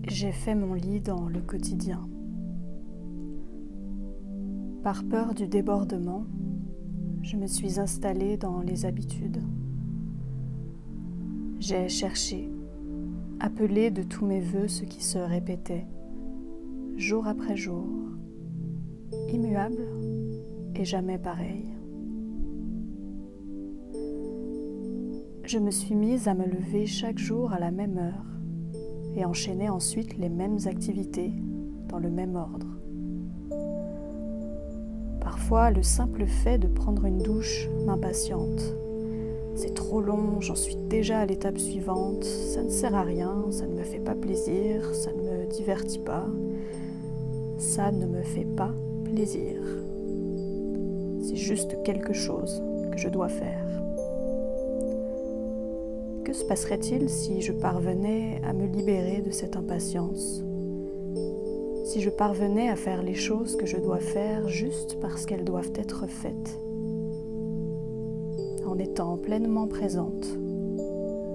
J'ai fait mon lit dans le quotidien. Par peur du débordement, je me suis installée dans les habitudes. J'ai cherché, appelé de tous mes voeux ce qui se répétait, jour après jour, immuable et jamais pareil. Je me suis mise à me lever chaque jour à la même heure et enchaîner ensuite les mêmes activités dans le même ordre. Parfois, le simple fait de prendre une douche m'impatiente. C'est trop long, j'en suis déjà à l'étape suivante, ça ne sert à rien, ça ne me fait pas plaisir, ça ne me divertit pas. Ça ne me fait pas plaisir. C'est juste quelque chose que je dois faire. Que se passerait-il si je parvenais à me libérer de cette impatience ? Si je parvenais à faire les choses que je dois faire juste parce qu'elles doivent être faites, en étant pleinement présente,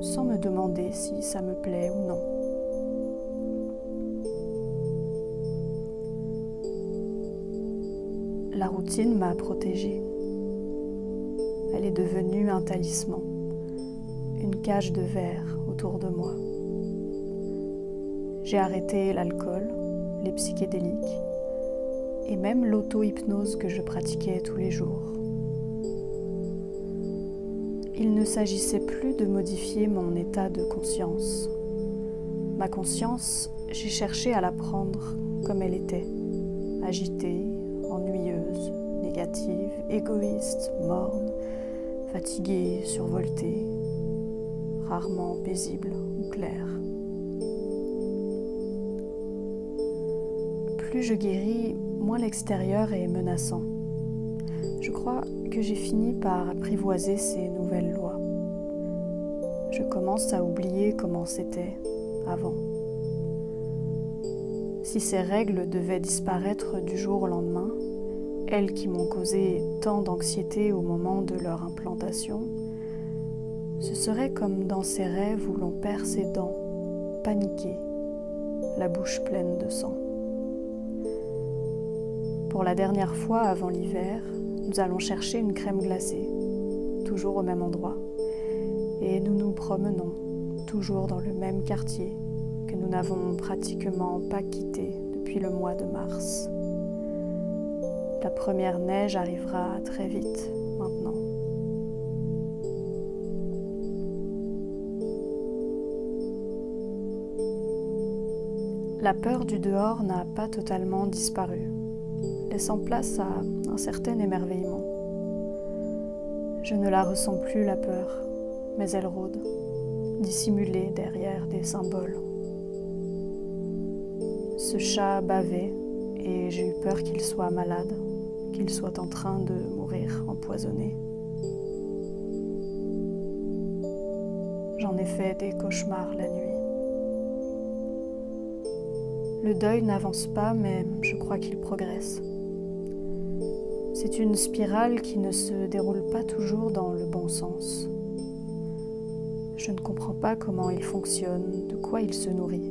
sans me demander si ça me plaît ou non. La routine m'a protégée. Elle est devenue un talisman, une cage de verre autour de moi. J'ai arrêté l'alcool, les psychédéliques et même l'auto-hypnose que je pratiquais tous les jours. Il ne s'agissait plus de modifier mon état de conscience. Ma conscience, j'ai cherché à la prendre comme elle était, agitée, ennuyeuse, négative, égoïste, morne, fatiguée, survoltée, rarement paisible ou claire. Plus je guéris, moins l'extérieur est menaçant. Je crois que j'ai fini par apprivoiser ces nouvelles lois. Je commence à oublier comment c'était avant. Si ces règles devaient disparaître du jour au lendemain, elles qui m'ont causé tant d'anxiété au moment de leur implantation, ce serait comme dans ces rêves où l'on perd ses dents, paniqué, la bouche pleine de sang. Pour la dernière fois avant l'hiver, nous allons chercher une crème glacée, toujours au même endroit, et nous nous promenons, toujours dans le même quartier que nous n'avons pratiquement pas quitté depuis le mois de mars. La première neige arrivera très vite maintenant. La peur du dehors n'a pas totalement disparu, laissant place à un certain émerveillement. Je ne la ressens plus, la peur, mais elle rôde, dissimulée derrière des symboles. Ce chat bavait et j'ai eu peur qu'il soit malade, qu'il soit en train de mourir empoisonné. J'en ai fait des cauchemars la nuit. Le deuil n'avance pas, mais je crois qu'il progresse. C'est une spirale qui ne se déroule pas toujours dans le bon sens. Je ne comprends pas comment il fonctionne, de quoi il se nourrit.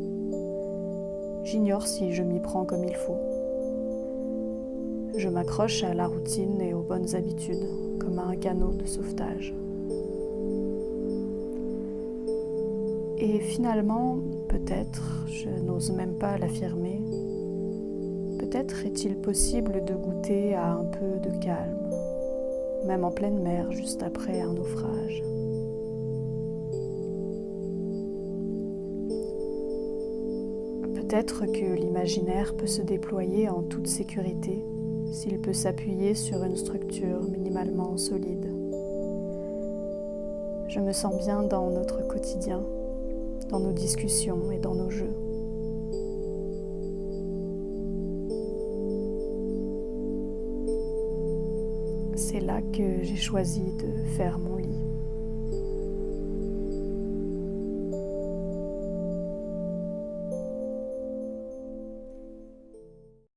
J'ignore si je m'y prends comme il faut. Je m'accroche à la routine et aux bonnes habitudes, comme à un canot de sauvetage. Et finalement, peut-être, je n'ose même pas l'affirmer, peut-être est-il possible de goûter à un peu de calme, même en pleine mer, juste après un naufrage. Peut-être que l'imaginaire peut se déployer en toute sécurité s'il peut s'appuyer sur une structure minimalement solide. Je me sens bien dans notre quotidien, dans nos discussions et dans nos jeux. C'est là que j'ai choisi de faire mon lit.